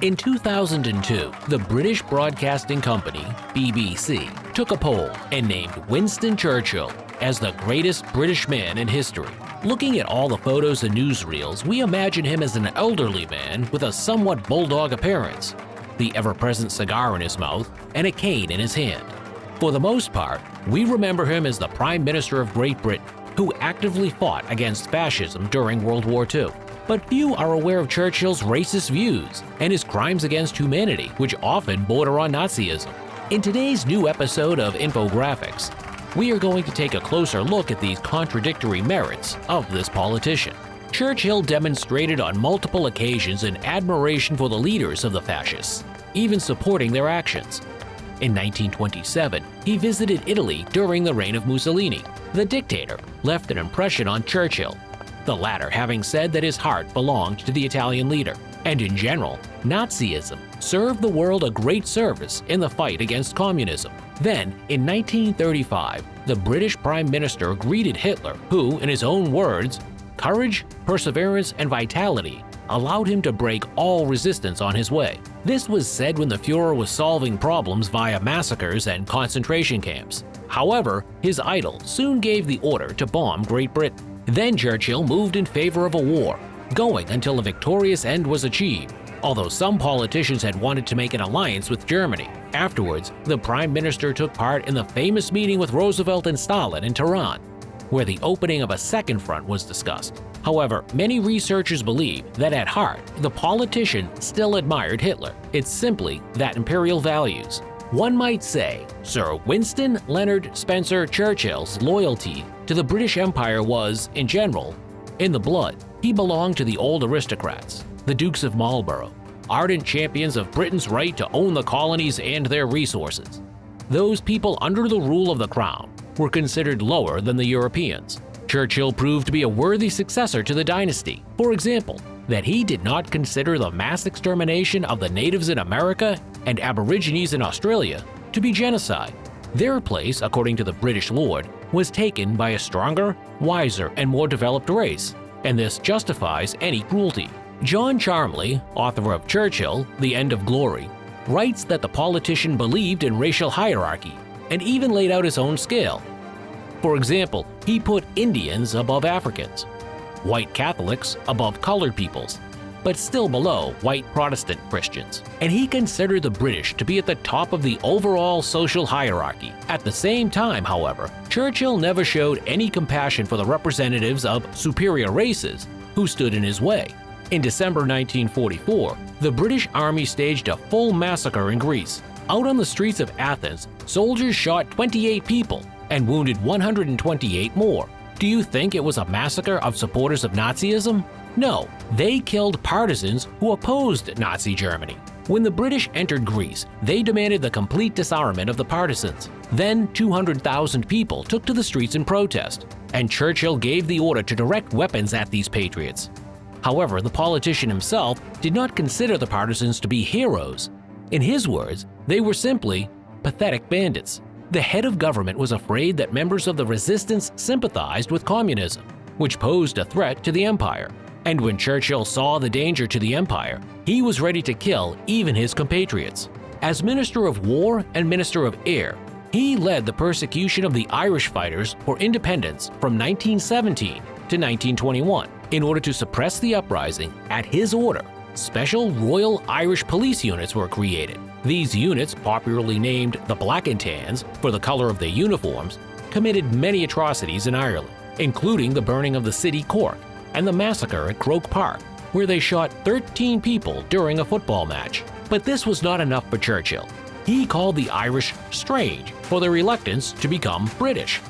In 2002, the British Broadcasting Company, BBC, took a poll and named Winston Churchill as the greatest British man in history. Looking at all the photos and newsreels, we imagine him as an elderly man with a somewhat bulldog appearance, the ever-present cigar in his mouth, and a cane in his hand. For the most part, we remember him as the Prime Minister of Great Britain, who actively fought against fascism during World War II. But few are aware of Churchill's racist views and his crimes against humanity, which often border on Nazism. In today's new episode of Infographics, we are going to take a closer look at these contradictory merits of this politician. Churchill demonstrated on multiple occasions an admiration for the leaders of the fascists, even supporting their actions. In 1927, he visited Italy during the reign of Mussolini. The dictator left an impression on Churchill, the latter having said that his heart belonged to the Italian leader. And in general, Nazism served the world a great service in the fight against communism. Then, in 1935, the British Prime Minister greeted Hitler, who, in his own words, "Courage, perseverance, and vitality allowed him to break all resistance on his way." This was said when the Fuhrer was solving problems via massacres and concentration camps. However, his idol soon gave the order to bomb Great Britain. Then Churchill moved in favor of a war, going until a victorious end was achieved, although some politicians had wanted to make an alliance with Germany. Afterwards, the Prime Minister took part in the famous meeting with Roosevelt and Stalin in Tehran, where the opening of a second front was discussed. However, many researchers believe that at heart, the politician still admired Hitler. It's simply that imperial values. One might say Sir Winston Leonard Spencer Churchill's loyalty to the British Empire was, in general, in the blood. He belonged to the old aristocrats, the Dukes of Marlborough, ardent champions of Britain's right to own the colonies and their resources. Those people under the rule of the crown were considered lower than the Europeans. Churchill proved to be a worthy successor to the dynasty. For example, that he did not consider the mass extermination of the natives in America and Aborigines in Australia to be genocide. Their place, according to the British Lord, was taken by a stronger, wiser, and more developed race, and this justifies any cruelty. John Charmley, author of Churchill, The End of Glory, writes that the politician believed in racial hierarchy and even laid out his own scale. For example, he put Indians above Africans, white Catholics above colored peoples, but still below white Protestant Christians. And he considered the British to be at the top of the overall social hierarchy. At the same time, however, Churchill never showed any compassion for the representatives of superior races who stood in his way. In December 1944, the British Army staged a full massacre in Greece. Out on the streets of Athens, soldiers shot 28 people and wounded 128 more. Do you think it was a massacre of supporters of Nazism? No, they killed partisans who opposed Nazi Germany. When the British entered Greece, they demanded the complete disarmament of the partisans. Then 200,000 people took to the streets in protest, and Churchill gave the order to direct weapons at these patriots. However, the politician himself did not consider the partisans to be heroes. In his words, they were simply pathetic bandits. The head of government was afraid that members of the resistance sympathized with communism, which posed a threat to the empire. And when Churchill saw the danger to the empire, he was ready to kill even his compatriots. As Minister of War and Minister of Air, he led the persecution of the Irish fighters for independence from 1917 to 1921. In order to suppress the uprising, at his order, special Royal Irish Police units were created. These units, popularly named the Black and Tans for the color of their uniforms, committed many atrocities in Ireland, including the burning of the city Cork and the massacre at Croke Park, where they shot 13 people during a football match. But this was not enough for Churchill. He called the Irish strange for their reluctance to become British,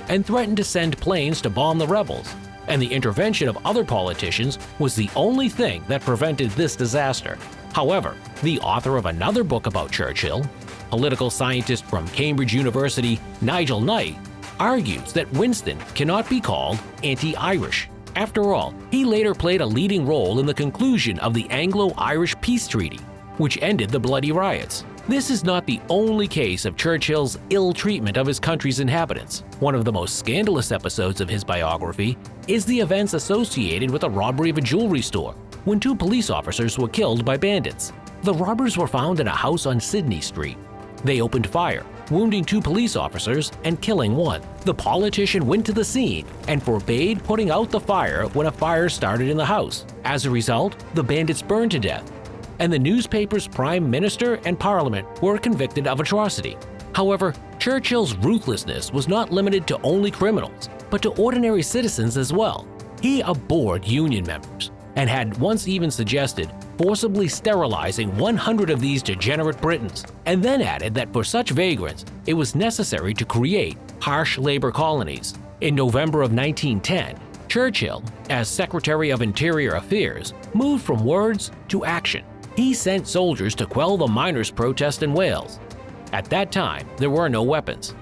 and threatened to send planes to bomb the rebels. And the intervention of other politicians was the only thing that prevented this disaster. However, the author of another book about Churchill, political scientist from Cambridge University Nigel Knight, argues that Winston cannot be called anti-Irish. After all, he later played a leading role in the conclusion of the Anglo-Irish Peace Treaty, which ended the bloody riots. This is not the only case of Churchill's ill treatment of his country's inhabitants. One of the most scandalous episodes of his biography is the events associated with the robbery of a jewelry store, when 2 police officers were killed by bandits. The robbers were found in a house on Sydney Street. They opened fire, wounding 2 police officers and killing 1. The politician went to the scene and forbade putting out the fire when a fire started in the house. As a result, the bandits burned to death, and the newspaper's prime minister and parliament were convicted of atrocity. However, Churchill's ruthlessness was not limited to only criminals, but to ordinary citizens as well. He abhorred union members and had once even suggested forcibly sterilizing 100 of these degenerate Britons, and then added that for such vagrants, it was necessary to create harsh labor colonies. In November of 1910, Churchill, as Secretary of Interior Affairs, moved from words to action. He sent soldiers to quell the miners' protest in Wales. At that time, there were no weapons.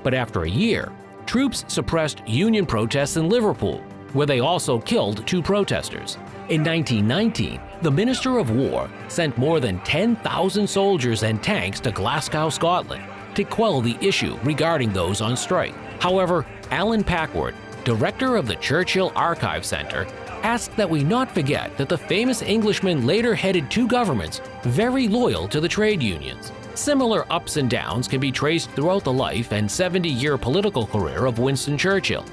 But after a year, troops suppressed union protests in Liverpool, where they also killed 2 protesters. In 1919, the Minister of War sent more than 10,000 soldiers and tanks to Glasgow, Scotland, to quell the issue regarding those on strike. However, Alan Packwood, director of the Churchill Archive Centre, asked that we not forget that the famous Englishman later headed 2 governments very loyal to the trade unions. Similar ups and downs can be traced throughout the life and 70-year political career of Winston Churchill.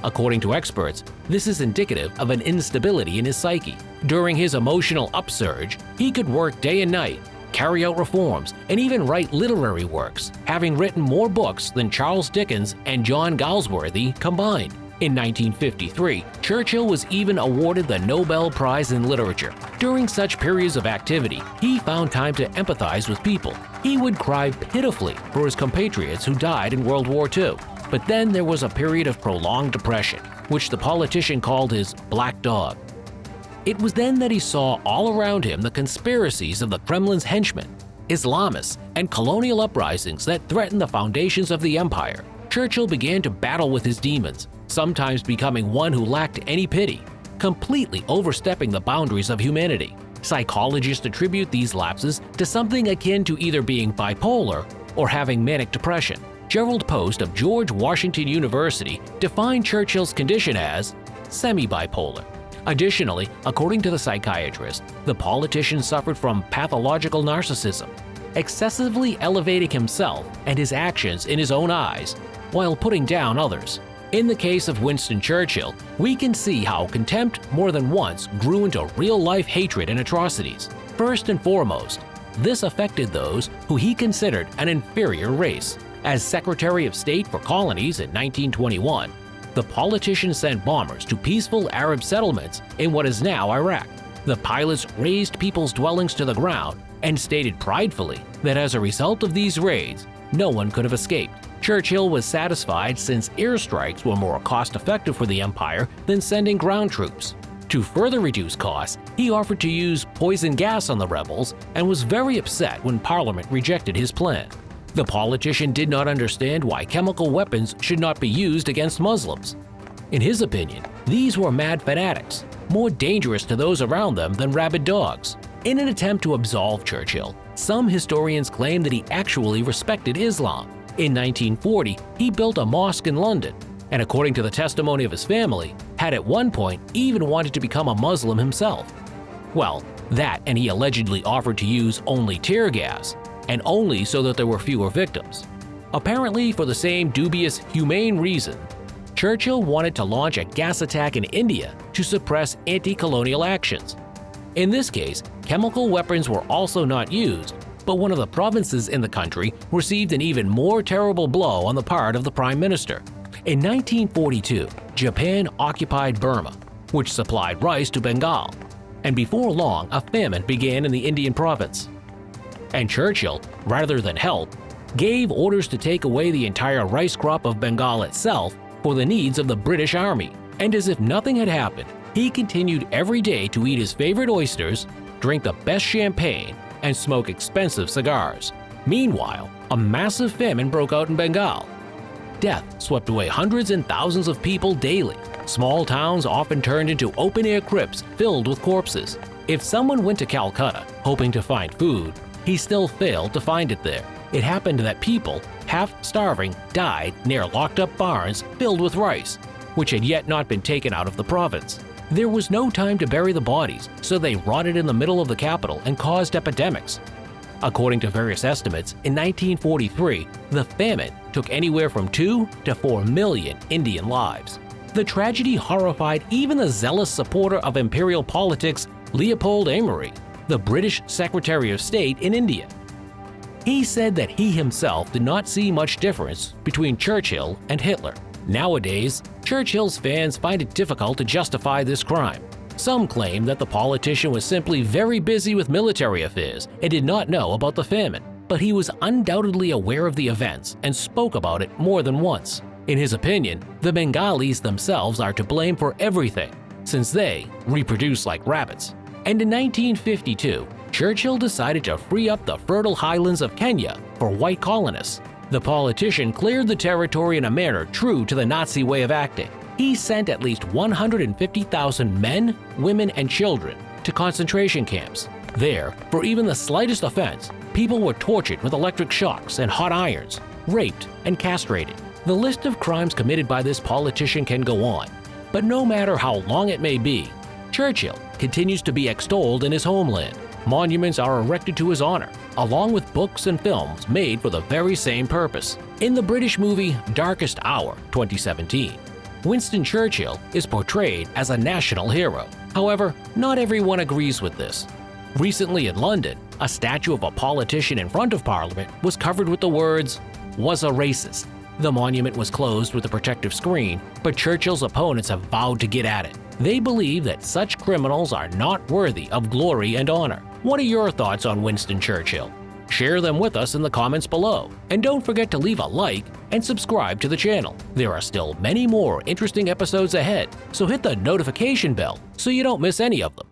According to experts, this is indicative of an instability in his psyche. During his emotional upsurge, he could work day and night, carry out reforms, and even write literary works, having written more books than Charles Dickens and John Galsworthy combined. In 1953, Churchill was even awarded the Nobel Prize in Literature. During such periods of activity, he found time to empathize with people. He would cry pitifully for his compatriots who died in World War II. But then there was a period of prolonged depression, which the politician called his black dog. It was then that he saw all around him the conspiracies of the Kremlin's henchmen, Islamists, and colonial uprisings that threatened the foundations of the empire. Churchill began to battle with his demons, sometimes becoming one who lacked any pity, completely overstepping the boundaries of humanity. Psychologists attribute these lapses to something akin to either being bipolar or having manic depression. Gerald Post of George Washington University defined Churchill's condition as semi-bipolar. Additionally, according to the psychiatrist, the politician suffered from pathological narcissism, excessively elevating himself and his actions in his own eyes while putting down others. In the case of Winston Churchill, we can see how contempt more than once grew into real-life hatred and atrocities. First and foremost, this affected those who he considered an inferior race. As Secretary of State for Colonies in 1921, the politician sent bombers to peaceful Arab settlements in what is now Iraq. The pilots razed people's dwellings to the ground and stated pridefully that as a result of these raids, no one could have escaped. Churchill was satisfied since airstrikes were more cost-effective for the empire than sending ground troops. To further reduce costs, he offered to use poison gas on the rebels and was very upset when Parliament rejected his plan. The politician did not understand why chemical weapons should not be used against Muslims. In his opinion, these were mad fanatics, more dangerous to those around them than rabid dogs. In an attempt to absolve Churchill, some historians claim that he actually respected Islam. In 1940, he built a mosque in London, and according to the testimony of his family, had at one point even wanted to become a Muslim himself. Well, that and he allegedly offered to use only tear gas, and only so that there were fewer victims. Apparently for the same dubious, humane reason, Churchill wanted to launch a gas attack in India to suppress anti-colonial actions. In this case, chemical weapons were also not used, but one of the provinces in the country received an even more terrible blow on the part of the Prime Minister. In 1942, Japan occupied Burma, which supplied rice to Bengal, and before long a famine began in the Indian province. And Churchill, rather than help, gave orders to take away the entire rice crop of Bengal itself for the needs of the British Army. And as if nothing had happened, he continued every day to eat his favorite oysters, drink the best champagne, and smoke expensive cigars. Meanwhile, a massive famine broke out in Bengal. Death swept away hundreds and thousands of people daily. Small towns often turned into open-air crypts filled with corpses. If someone went to Calcutta hoping to find food, he still failed to find it there. It happened that people, half starving, died near locked-up barns filled with rice, which had yet not been taken out of the province. There was no time to bury the bodies, so they rotted in the middle of the capital and caused epidemics. According to various estimates, in 1943, the famine took anywhere from 2 to 4 million Indian lives. The tragedy horrified even the zealous supporter of imperial politics, Leopold Amory, the British Secretary of State in India. He said that he himself did not see much difference between Churchill and Hitler. Nowadays, Churchill's fans find it difficult to justify this crime. Some claim that the politician was simply very busy with military affairs and did not know about the famine, but he was undoubtedly aware of the events and spoke about it more than once. In his opinion, the Bengalis themselves are to blame for everything, since they reproduce like rabbits. And in 1952, Churchill decided to free up the fertile highlands of Kenya for white colonists. The politician cleared the territory in a manner true to the Nazi way of acting. He sent at least 150,000 men, women, and children to concentration camps. There, for even the slightest offense, people were tortured with electric shocks and hot irons, raped, and castrated. The list of crimes committed by this politician can go on, but no matter how long it may be, Churchill continues to be extolled in his homeland. Monuments are erected to his honor, along with books and films made for the very same purpose. In the British movie Darkest Hour 2017, Winston Churchill is portrayed as a national hero. However, not everyone agrees with this. Recently in London, a statue of a politician in front of Parliament was covered with the words, "Was a racist." The monument was closed with a protective screen, but Churchill's opponents have vowed to get at it. They believe that such criminals are not worthy of glory and honor. What are your thoughts on Winston Churchill? Share them with us in the comments below. And don't forget to leave a like and subscribe to the channel. There are still many more interesting episodes ahead, so hit the notification bell so you don't miss any of them.